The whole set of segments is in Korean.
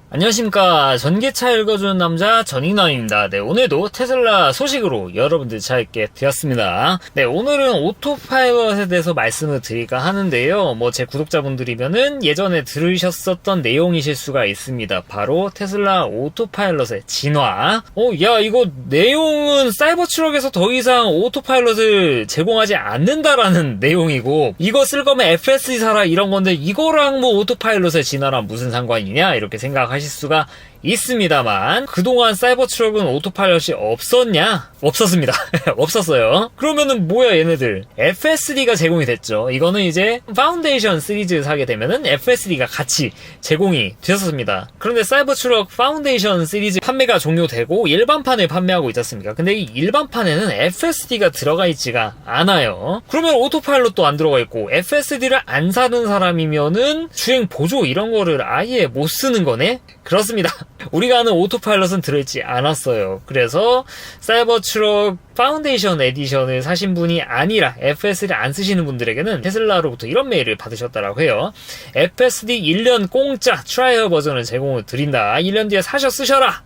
안녕하십니까. 전기차 읽어주는 남자 전인원입니다. 네, 오늘도 테슬라 소식으로 여러분들 찾게 되었습니다. 네, 오늘은 오토파일럿에 대해서 말씀을 드릴까 하는데요. 제 구독자분들이면은 예전에 들으셨었던 내용이실 수가 있습니다. 바로 테슬라 오토파일럿의 진화. 야, 이거 내용은 사이버트럭에서 더 이상 오토파일럿을 제공하지 않는다라는 내용이고, 이거 쓸 거면 FSD 사라 이런 건데, 이거랑 오토파일럿의 진화랑 무슨 상관이냐? 이렇게 생각하실 수가 있습니다만, 그동안 사이버트럭은 오토파일럿이 없었냐? 없었습니다. 없었어요. 그러면은 뭐야 얘네들? FSD가 제공이 됐죠. 이거는 이제 파운데이션 시리즈 사게 되면은 FSD가 같이 제공이 되었습니다. 그런데 사이버트럭 파운데이션 시리즈 판매가 종료되고 일반판을 판매하고 있지 않습니까? 근데 이 일반판에는 FSD가 들어가 있지가 않아요. 그러면 오토파일럿도 안 들어가 있고, FSD를 안 사는 사람이면은 주행 보조 이런 거를 아예 못 쓰는 거네? 그렇습니다. 우리가 아는 오토파일럿은 들어있지 않았어요. 그래서 사이버트럭 파운데이션 에디션을 사신 분이 아니라 FSD를 안 쓰시는 분들에게는 테슬라로부터 이런 메일을 받으셨다라고 해요. FSD 1년 공짜 트라이얼 버전을 제공을 드린다. 1년 뒤에 쓰셔라!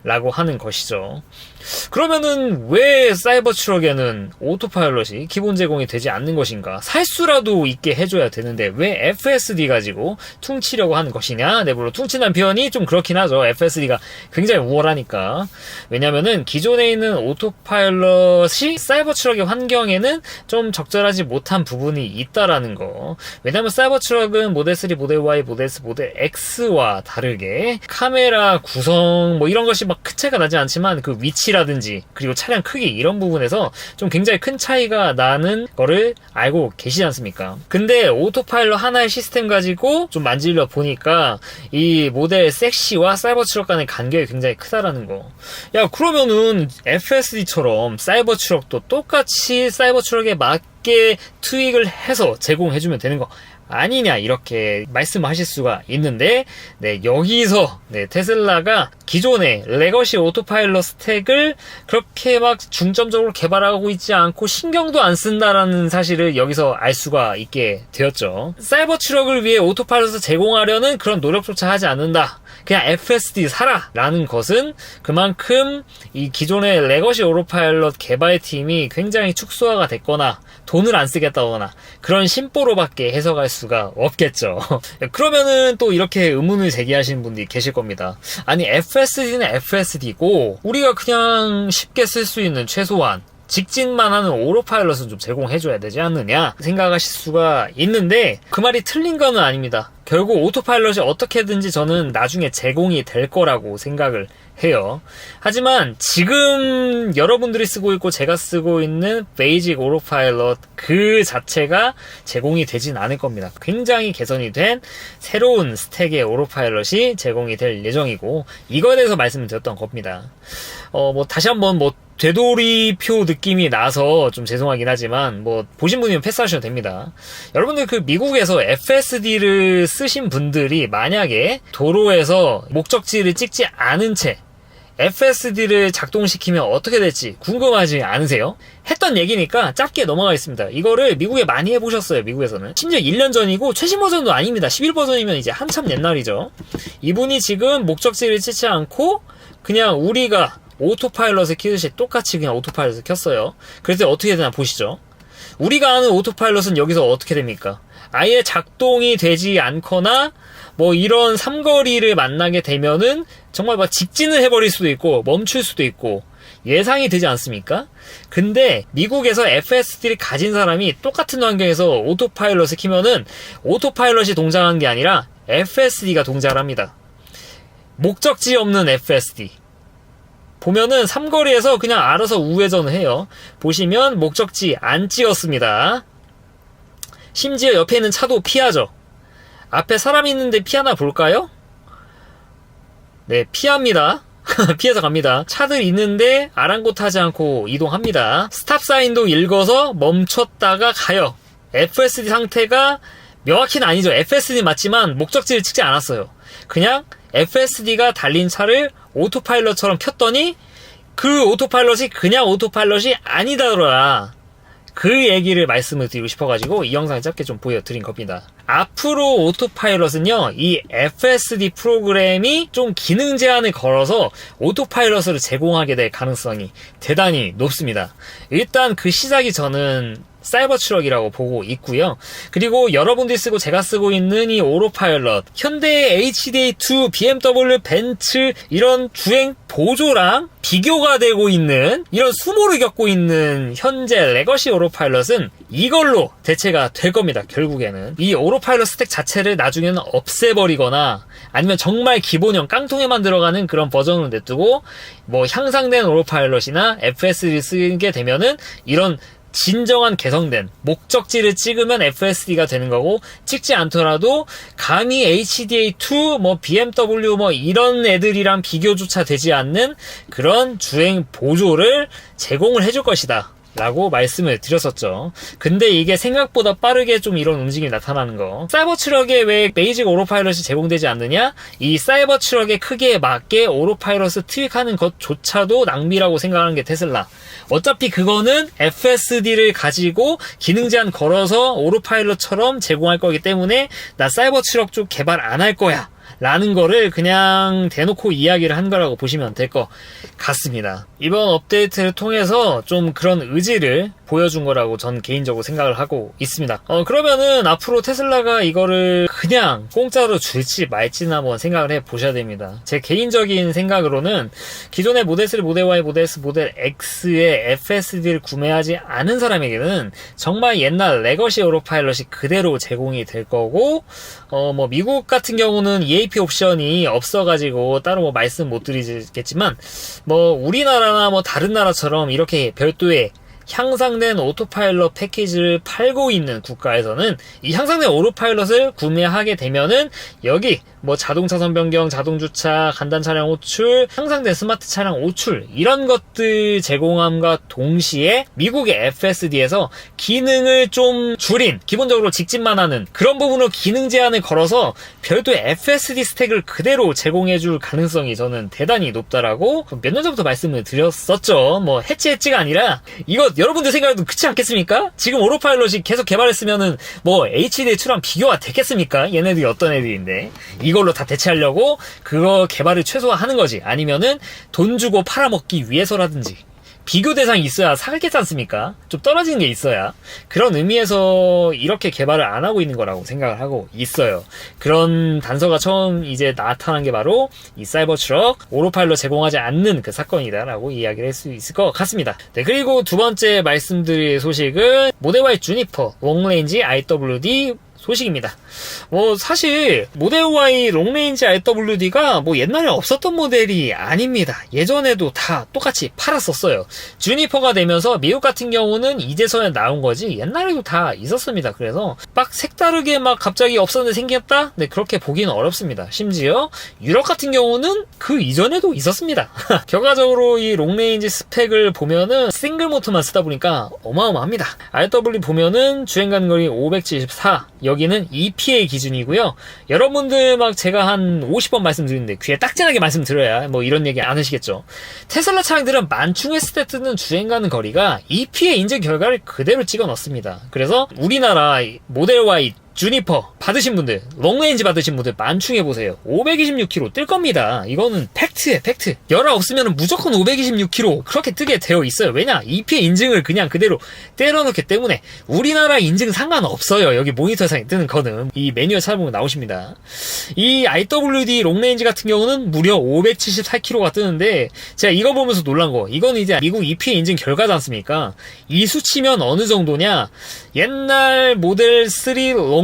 라고 하는 것이죠. 그러면은 왜 사이버트럭에는 오토파일럿이 기본 제공이 되지 않는 것인가? 살 수라도 있게 해줘야 되는데 왜 FSD 가지고 퉁치려고 하는 것이냐? 네, 물론 퉁친다는 표현이 좀 그렇긴 하죠. FSD가 굉장히 우월하니까. 왜냐면은 기존에 있는 오토파일럿이 사이버트럭의 환경에는 좀 적절하지 못한 부분이 있다라는 거. 왜냐면 사이버트럭은 모델 3, 모델 Y, 모델 S, 모델 X와 다르게 카메라 구성 이런 것이 큰 차이가 나지 않지만 그 위치라든지 그리고 차량 크기 이런 부분에서 좀 굉장히 큰 차이가 나는 거를 알고 계시지 않습니까? 근데 오토파일럿 하나의 시스템 가지고 좀 만질러 보니까 이 모델 섹시와 사이버트럭 간의 간격이 굉장히 크다라는 거. 야, 그러면은 FSD처럼 사이버트럭도 똑같이 사이버트럭에 맞게 트윅을 해서 제공해주면 되는 거 아니냐, 이렇게 말씀하실 수가 있는데, 네, 여기서 테슬라가 기존의 레거시 오토파일럿 스택을 그렇게 중점적으로 개발하고 있지 않고 신경도 안 쓴다라는 사실을 여기서 알 수가 있게 되었죠. 사이버트럭을 위해 오토파일럿을 제공하려는 그런 노력조차 하지 않는다, 그냥 FSD 사라 라는 것은 그만큼 이 기존의 레거시 오토파일럿 개발팀이 굉장히 축소화가 됐거나 돈을 안 쓰겠다거나 그런 심보로밖에 해석할 수가 없겠죠. 그러면은 또 이렇게 의문을 제기하시는 분들이 계실 겁니다. 아니, FSD는 FSD고 우리가 그냥 쉽게 쓸 수 있는 최소한 직진만 하는 오토파일럿은 좀 제공해줘야 되지 않느냐 생각하실 수가 있는데, 그 말이 틀린 거는 아닙니다. 결국 오토파일럿이 어떻게든지 저는 나중에 제공이 될 거라고 생각을 해요. 하지만 지금 여러분들이 쓰고 있고 제가 쓰고 있는 베이직 오토파일럿 그 자체가 제공이 되진 않을 겁니다. 굉장히 개선이 된 새로운 스택의 오토파일럿이 제공이 될 예정이고, 이거에 대해서 말씀을 드렸던 겁니다. 다시 한번 되돌이표 느낌이 나서 좀 죄송하긴 하지만 보신 분이면 패스하셔도 됩니다. 여러분들 그 미국에서 FSD를 쓰신 분들이 만약에 도로에서 목적지를 찍지 않은 채 FSD를 작동시키면 어떻게 될지 궁금하지 않으세요? 했던 얘기니까 짧게 넘어가겠습니다. 이거를 미국에 많이 해보셨어요. 미국에서는 심지어 1년 전이고 최신 버전도 아닙니다. 11버전이면 이제 한참 옛날이죠. 이분이 지금 목적지를 찍지 않고 그냥 우리가 오토파일럿을 키듯이 똑같이 그냥 오토파일럿을 켰어요. 그래서 어떻게 되나 보시죠. 우리가 아는 오토파일럿은 여기서 어떻게 됩니까? 아예 작동이 되지 않거나 이런 삼거리를 만나게 되면은 정말 직진을 해버릴 수도 있고 멈출 수도 있고 예상이 되지 않습니까? 근데 미국에서 FSD를 가진 사람이 똑같은 환경에서 오토파일럿을 키면은 오토파일럿이 동작하는 게 아니라 FSD가 동작을 합니다. 목적지 없는 FSD. 보면은 삼거리에서 그냥 알아서 우회전을 해요. 보시면 목적지 안 찍었습니다. 심지어 옆에 있는 차도 피하죠. 앞에 사람 있는데 피하나 볼까요? 네, 피합니다. 피해서 갑니다. 차들 있는데 아랑곳하지 않고 이동합니다. 스탑 사인도 읽어서 멈췄다가 가요. FSD 상태가 명확히는 아니죠. FSD 맞지만 목적지를 찍지 않았어요. 그냥 FSD가 달린 차를 오토파일럿처럼 켰더니 그 오토파일럿이 그냥 오토파일럿이 아니다더라. 그 얘기를 말씀을 드리고 싶어가지고 이 영상을 짧게 좀 보여드린 겁니다. 앞으로 오토파일럿은요, 이 FSD 프로그램이 좀 기능 제한을 걸어서 오토파일럿을 제공하게 될 가능성이 대단히 높습니다. 일단 그 시작이 저는 사이버 트럭이라고 보고 있고요. 그리고 여러분들이 쓰고 제가 쓰고 있는 이 오토파일럿, 현대 HDA2, BMW, 벤츠 이런 주행 보조랑 비교가 되고 있는, 이런 수모를 겪고 있는 현재 레거시 오토파일럿은 이걸로 대체가 될 겁니다. 결국에는 이 오토파일럿 스택 자체를 나중에는 없애버리거나 아니면 정말 기본형 깡통에만 들어가는 그런 버전으로 냅두고 뭐 향상된 오토파일럿이나 FSD를 쓰게 되면은 이런 진정한 개성된 목적지를 찍으면 FSD가 되는 거고, 찍지 않더라도 감히 HDA2, 뭐 BMW 뭐 이런 애들이랑 비교조차 되지 않는 그런 주행 보조를 제공을 해줄 것이다 라고 말씀을 드렸었죠. 근데 이게 생각보다 빠르게 좀 이런 움직임이 나타나는 거. 사이버 트럭에 왜 베이직 오토파일럿이 제공되지 않느냐? 이 사이버 트럭의 크기에 맞게 오토파일럿을 트윅하는 것조차도 낭비라고 생각하는 게 테슬라. 어차피 그거는 FSD를 가지고 기능 제한 걸어서 오토파일럿처럼 제공할 거기 때문에 나 사이버 트럭 쪽 개발 안 할 거야 라는 거를 그냥 대놓고 이야기를 한 거라고 보시면 될 것 같습니다. 이번 업데이트를 통해서 좀 그런 의지를 보여준 거라고 전 개인적으로 생각을 하고 있습니다. 그러면은 앞으로 테슬라가 이거를 그냥 공짜로 줄지 말지는 한번 생각을 해 보셔야 됩니다. 제 개인적인 생각으로는 기존의 모델 3, 모델 Y, 모델 S, 모델 X의 FSD를 구매하지 않은 사람에게는 정말 옛날 레거시 오토파일럿이 그대로 제공이 될 거고, 뭐 미국 같은 경우는 EAP 옵션이 없어가지고 따로 뭐 말씀 못 드리겠지만, 뭐 우리나라나 뭐 다른 나라처럼 이렇게 별도의 향상된 오토파일럿 패키지를 팔고 있는 국가에서는 이 향상된 오토파일럿을 구매하게 되면은 여기 뭐 자동차선 변경, 자동주차, 간단 차량 호출, 향상된 스마트 차량 호출 이런 것들 제공함과 동시에 미국의 FSD에서 기능을 좀 줄인, 기본적으로 직진만 하는 그런 부분으로 기능 제한을 걸어서 별도의 FSD 스택을 그대로 제공해줄 가능성이 저는 대단히 높다라고 몇 년 전부터 말씀을 드렸었죠. 뭐 해치가 아니라 이거 여러분들 생각해도 그렇지 않겠습니까? 지금 오토파일럿이 계속 개발했으면은 뭐 HDA2랑 비교가 되겠습니까? 얘네들이 어떤 애들인데 이걸로 다 대체하려고 그거 개발을 최소화하는 거지. 아니면은 돈 주고 팔아먹기 위해서라든지 비교 대상이 있어야 사겠지 않습니까? 좀 떨어지는 게 있어야. 그런 의미에서 이렇게 개발을 안 하고 있는 거라고 생각을 하고 있어요. 그런 단서가 처음 이제 나타난 게 바로 이 사이버 트럭 오토파일럿 제공하지 않는 그 사건이다라고 이야기를 할 수 있을 것 같습니다. 네, 그리고 두 번째 말씀드릴 소식은 모델 Y 주니퍼 롱레인지 IWD 소식입니다. 뭐 사실 모델 Y 롱레인지 IWD가 뭐 옛날에 없었던 모델이 아닙니다. 예전에도 다 똑같이 팔았었어요. 주니퍼가 되면서 미국 같은 경우는 이제서야 나온 거지 옛날에도 다 있었습니다. 그래서 막 색다르게 막 갑자기 없었는데 생겼다? 네, 그렇게 보기는 어렵습니다. 심지어 유럽 같은 경우는 그 이전에도 있었습니다. 결과적으로 이 롱레인지 스펙을 보면은 싱글 모터만 쓰다 보니까 어마어마합니다. IW 보면은 주행간거리 574, 여기는 EPA 기준이고요. 여러분들 막 제가 한 50번 말씀드리는데 귀에 딱지나게 말씀드려야 뭐 이런 얘기 안 하시겠죠. 테슬라 차량들은 만충했을 때 뜨는 주행가는 거리가 EPA 인증 결과를 그대로 찍어 넣습니다. 그래서 우리나라 모델 Y 주니퍼 받으신 분들, 롱레인지 받으신 분들 만충해보세요. 526km 뜰 겁니다. 이거는 팩트예요, 팩트. 열화 없으면 무조건 526km 그렇게 뜨게 되어 있어요. 왜냐? EPA 인증을 그냥 그대로 때려놓기 때문에 우리나라 인증 상관없어요. 여기 모니터상에 뜨는 거는. 이 매뉴얼 찾아보면 나오십니다. 이 IWD 롱레인지 같은 경우는 무려 578km가 뜨는데 제가 이거 보면서 놀란 거, 이건 이제 미국 EPA 인증 결과지 않습니까? 이 수치면 어느 정도냐? 옛날 모델 3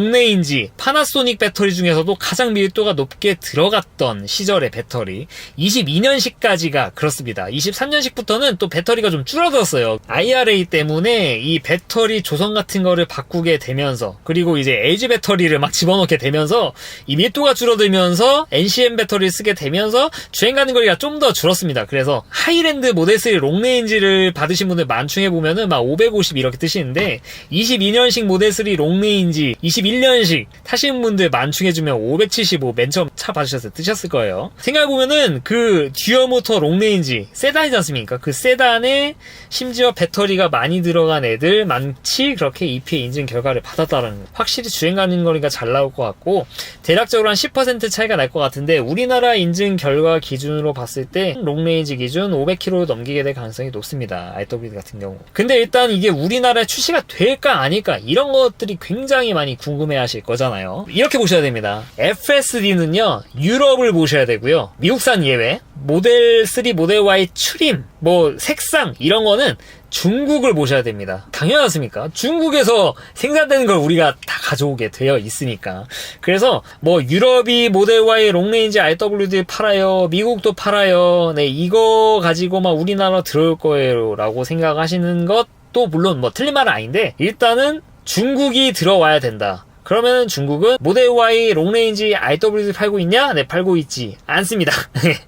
롱레인지 파나소닉 배터리 중에서도 가장 밀도가 높게 들어갔던 시절의 배터리 22년식까지가 그렇습니다. 23년식부터는 또 배터리가 좀 줄어들었어요. IRA 때문에 이 배터리 조성 같은 거를 바꾸게 되면서, 그리고 이제 LG 배터리를 막 집어넣게 되면서 이 밀도가 줄어들면서 NCM 배터리를 쓰게 되면서 주행 가는 거리가 좀 더 줄었습니다. 그래서 하이랜드 모델 3 롱레인지를 받으신 분들 만충해 보면은 막 550 이렇게 뜨시는데 22년식 모델 3 롱레인지 21 1년씩 타신 분들 만충해주면 575 맨 처음 차 봐주셨을 때 뜨셨을 거예요. 생각해보면은 그 듀얼 모터 롱레인지 세단이지 않습니까? 그 세단에 심지어 배터리가 많이 들어간 애들 많지 그렇게 EPA 인증 결과를 받았다는 거. 확실히 주행 가능거리가 잘 나올 것 같고 대략적으로 한 10% 차이가 날 것 같은데 우리나라 인증 결과 기준으로 봤을 때 롱레인지 기준 500km 넘기게 될 가능성이 높습니다. IWD 같은 경우. 근데 일단 이게 우리나라에 출시가 될까 아닐까 이런 것들이 굉장히 많이 궁금해 하실 거잖아요. 이렇게 보셔야 됩니다. FSD는요 유럽을 보셔야 되고요. 미국산 예외 모델 3, 모델 Y 트림, 뭐 색상 이런 거는 중국을 보셔야 됩니다. 당연하지 않습니까? 중국에서 생산되는 걸 우리가 다 가져오게 되어 있으니까. 그래서 뭐 유럽이 모델 Y 롱레인지 RWD 팔아요. 미국도 팔아요. 네, 이거 가지고 막 우리나라 들어올 거예요 라고 생각하시는 것도 물론 뭐 틀린 말은 아닌데 일단은 중국이 들어와야 된다. 그러면 중국은 모델 Y 롱레인지 RWD 팔고 있냐? 네, 팔고 있지 않습니다.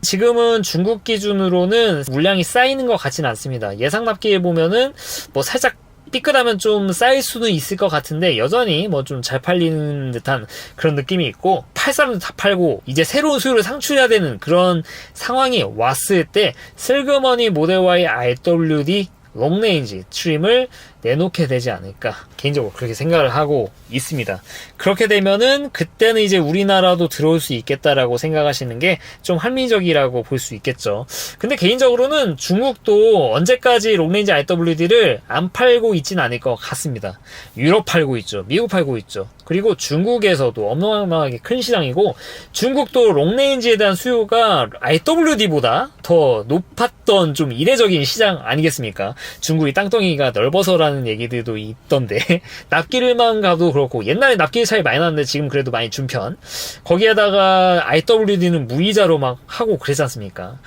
지금은 중국 기준으로는 물량이 쌓이는 것 같지는 않습니다. 예상 납기에 보면은 뭐 살짝 삐끗하면 좀 쌓일 수는 있을 것 같은데 여전히 뭐 좀 잘 팔리는 듯한 그런 느낌이 있고 팔 사람도 다 팔고 이제 새로운 수요를 상출해야 되는 그런 상황이 왔을 때 슬그머니 모델 Y RWD 롱레인지 트림을 내놓게 되지 않을까 개인적으로 그렇게 생각을 하고 있습니다. 그렇게 되면은 그때는 이제 우리나라도 들어올 수 있겠다라고 생각하시는 게 좀 합리적이라고 볼 수 있겠죠. 근데 개인적으로는 중국도 언제까지 롱레인지 RWD를 안 팔고 있진 않을 것 같습니다. 유럽 팔고 있죠. 미국 팔고 있죠. 그리고 중국에서도 어마어마하게 큰 시장이고 중국도 롱레인지에 대한 수요가 RWD보다 더 높았던 좀 이례적인 시장 아니겠습니까? 중국이 땅덩이가 넓어서라는 얘기들도 있던데 납기를만 가도 그렇고 옛날에 납기일 차이 많이 났는데 지금 그래도 많이 준 편. 거기에다가 RWD는 무이자로 막 하고 그러지 않습니까?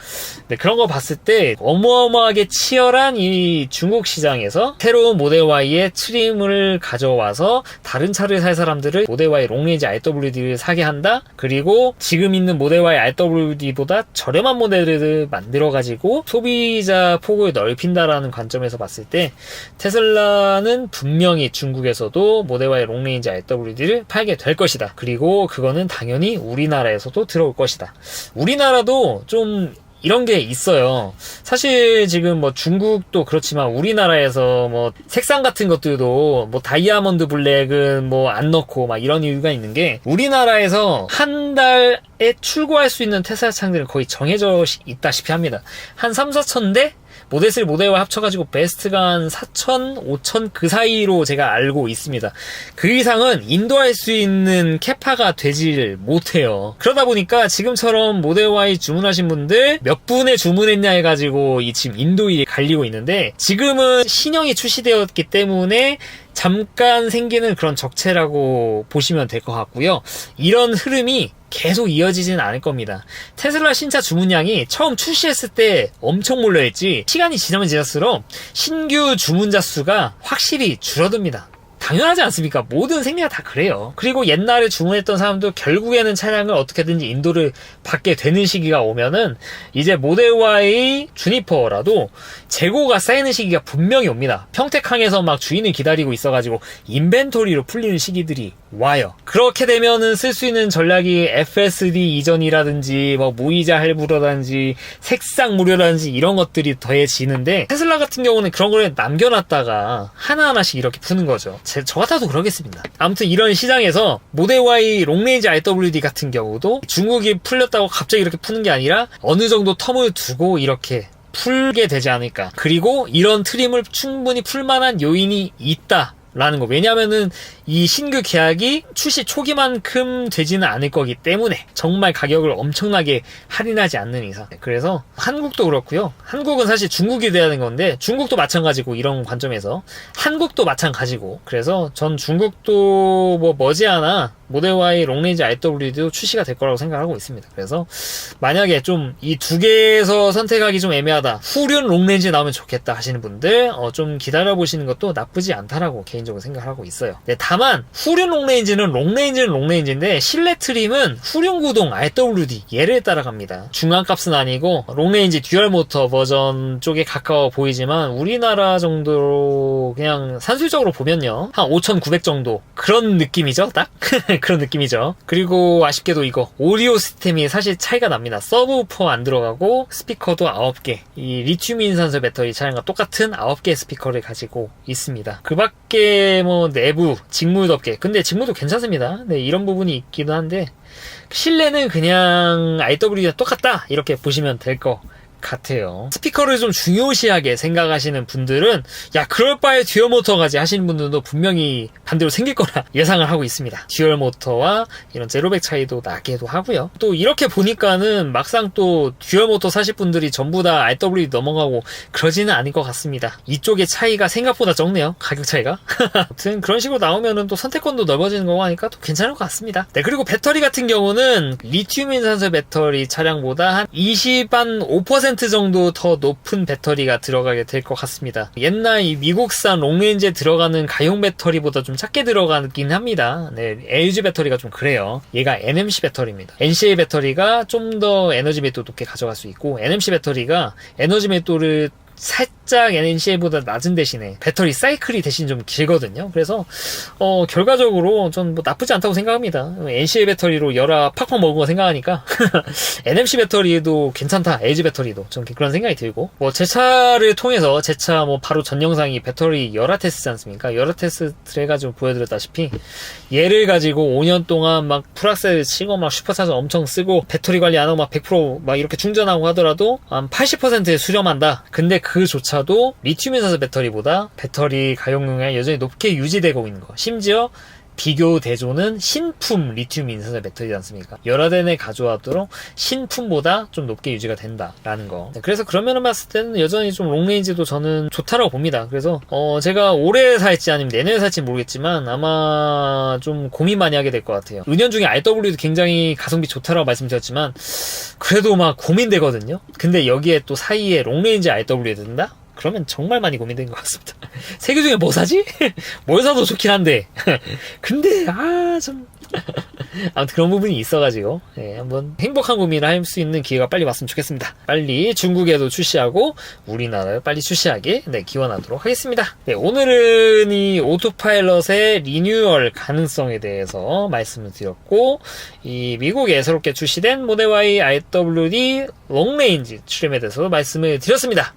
네, 그런 거 봤을 때 어마어마하게 치열한 이 중국 시장에서 새로운 모델 Y의 트림을 가져와서 다른 차를 살 사람들을 모델 Y 롱레인지 RWD를 사게 한다. 그리고 지금 있는 모델 Y RWD보다 저렴한 모델을 만들어가지고 소비자 폭을 넓힌다라는 관점에서 봤을 때 테슬라는 분명히 중국에서도 모델 Y 롱레인지 RWD를 팔게 될 것이다. 그리고 그거는 당연히 우리나라에서도 들어올 것이다. 우리나라도 좀 이런 게 있어요. 사실 지금 뭐 중국도 그렇지만 우리나라에서 뭐 색상 같은 것들도 뭐 다이아몬드 블랙은 뭐 안 넣고 막 이런 이유가 있는 게 우리나라에서 한 달에 출고할 수 있는 테슬라 차량들은 거의 정해져 있다시피 합니다. 한 3, 4천 대? 모델 3, 모델 Y 합쳐가지고 베스트가 한 4천, 5천 그 사이로 제가 알고 있습니다. 그 이상은 인도할 수 있는 캐파가 되질 못해요. 그러다 보니까 지금처럼 모델 Y 주문하신 분들 몇 분에 주문했냐 해가지고 이 지금 인도일이 갈리고 있는데 지금은 신형이 출시되었기 때문에 잠깐 생기는 그런 적체라고 보시면 될 것 같고요. 이런 흐름이 계속 이어지지는 않을 겁니다. 테슬라 신차 주문량이 처음 출시했을 때 엄청 몰려있지 시간이 지나면 지날수록 신규 주문자 수가 확실히 줄어듭니다. 당연하지 않습니까? 모든 생리가 다 그래요. 그리고 옛날에 주문했던 사람도 결국에는 차량을 어떻게든지 인도를 받게 되는 시기가 오면은 이제 모델 Y 주니퍼라도 재고가 쌓이는 시기가 분명히 옵니다. 평택항에서 막 주인을 기다리고 있어가지고 인벤토리로 풀리는 시기들이 와요. 그렇게 되면은 쓸 수 있는 전략이 FSD 이전이라든지 뭐 무이자 할부라든지 색상 무료라든지 이런 것들이 더해지는데 테슬라 같은 경우는 그런 걸 남겨놨다가 하나하나씩 이렇게 푸는 거죠. 저 같아도 그러겠습니다. 아무튼 이런 시장에서 모델 Y 롱레인지 RWD 같은 경우도 중국이 풀렸다고 갑자기 이렇게 푸는 게 아니라 어느 정도 텀을 두고 이렇게 풀게 되지 않을까. 그리고 이런 트림을 충분히 풀만한 요인이 있다 라는 거. 왜냐면은 이 신규 계약이 출시 초기만큼 되지는 않을 거기 때문에 정말 가격을 엄청나게 할인하지 않는 이상. 그래서 한국도 그렇고요. 한국은 사실 중국이 돼야 되는 건데 중국도 마찬가지고 이런 관점에서 한국도 마찬가지고 그래서 전 중국도 뭐 머지않아 모델 Y 롱레인지 IW도 출시가 될 거라고 생각하고 있습니다. 그래서 만약에 좀 이 두 개에서 선택하기 좀 애매하다, 후륜 롱레인지 나오면 좋겠다 하시는 분들 좀 기다려보시는 것도 나쁘지 않다라고 개인적으로 생각하고 있어요. 네, 다만 후륜 롱레인지는 롱레인지인데 실내 트림은 후륜 구동 IWD 얘를 따라갑니다. 중간값은 아니고 롱레인지 듀얼 모터 버전 쪽에 가까워 보이지만 우리나라 정도로 그냥 산술적으로 보면요, 한 5,900 정도 그런 느낌이죠. 딱 그런 느낌이죠. 그리고 아쉽게도 이거 오디오 시스템이 사실 차이가 납니다. 서브우퍼 안 들어가고 스피커도 9개, 이 리튬 인산소 배터리 차량과 똑같은 9개 스피커를 가지고 있습니다. 그 밖에 뭐 내부 직무 덮개, 근데 직무도 괜찮습니다. 네, 이런 부분이 있기도 한데 실내는 그냥 IW랑 똑같다 이렇게 보시면 될 것 같아요. 스피커를 좀 중요시하게 생각하시는 분들은 야, 그럴 바에 듀얼 모터 가지 하시는 분들도 분명히 반대로 생길 거라 예상을 하고 있습니다. 듀얼 모터와 이런 제로백 차이도 나기도 하고요. 또 이렇게 보니까는 막상 또 듀얼 모터 사실 분들이 전부 다 RW 넘어가고 그러지는 않을 것 같습니다. 이쪽의 차이가 생각보다 적네요. 가격 차이가. 아무튼 그런 식으로 나오면은 또 선택권도 넓어지는 거고 하니까 또 괜찮을 것 같습니다. 네, 그리고 배터리 같은 경우는 리튬 인산소 배터리 차량보다 한 5% 정도 더 높은 배터리가 들어가게 될 것 같습니다. 옛날 이 미국산 롱레인지에 들어가는 가용 배터리보다 좀 작게 들어가긴 합니다. 네, LG 배터리가 좀 그래요. 얘가 NMC 배터리입니다. NCA 배터리가 좀 더 에너지 밀도 높게 가져갈 수 있고, NMC 배터리가 에너지 밀도를 살짝 NCA보다 낮은 대신에 배터리 사이클이 대신 좀 길거든요. 그래서 결과적으로 전 뭐 나쁘지 않다고 생각합니다. NCA 배터리로 열화 팍팍 먹은 거 생각하니까 NMC 배터리도 괜찮다, LG 배터리도 좀 그런 생각이 들고, 뭐 제 차를 통해서 제 차 뭐 바로 전 영상이 배터리 열화 테스트지 않습니까? 열화 테스트를 해가지고 보여드렸다시피 얘를 가지고 5년 동안 막 풀악셀 치고 막 슈퍼차저 엄청 쓰고 배터리 관리 안 하고 막 100% 이렇게 충전하고 하더라도 한 80%에 수렴한다. 근데 그조차도 리튬 인산소 배터리보다 배터리 가용량이 여전히 높게 유지되고 있는 거. 심지어 비교 대조는 신품 리튬 인산소 배터리지 않습니까? 여러 대내 가져와도록 신품보다 좀 높게 유지가 된다라는 거. 네, 그래서 그런 면을 봤을 때는 여전히 좀 롱레인지도 저는 좋다라고 봅니다. 그래서 제가 올해 살지 아니면 내년에 살지 모르겠지만 아마 좀 고민 많이 하게 될 것 같아요. 은연중에 RW도 굉장히 가성비 좋다라고 말씀드렸지만 그래도 막 고민되거든요. 근데 여기에 또 사이에 롱레인지 RW에 든다? 그러면 정말 많이 고민된 것 같습니다. 세 개 중에 뭐 사지? 뭘 사도 좋긴 한데 근데 좀 아무튼 그런 부분이 있어가지고 한번 행복한 고민을 할 수 있는 기회가 빨리 왔으면 좋겠습니다. 빨리 중국에도 출시하고 우리나라에 빨리 출시하게 기원하도록 하겠습니다. 네, 오늘은 이 오토파일럿의 리뉴얼 가능성에 대해서 말씀을 드렸고, 이 미국에 새롭게 출시된 모델 Y IWD 롱레인지 출시에 대해서 말씀을 드렸습니다.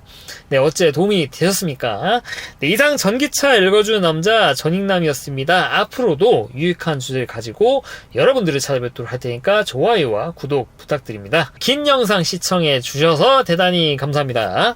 네, 어째 도움이 되셨습니까? 네, 이상 전기차 읽어주는 남자 전익남이었습니다. 앞으로도 유익한 주제를 가지고 여러분들을 찾아뵙도록 할 테니까 좋아요와 구독 부탁드립니다. 긴 영상 시청해 주셔서 대단히 감사합니다.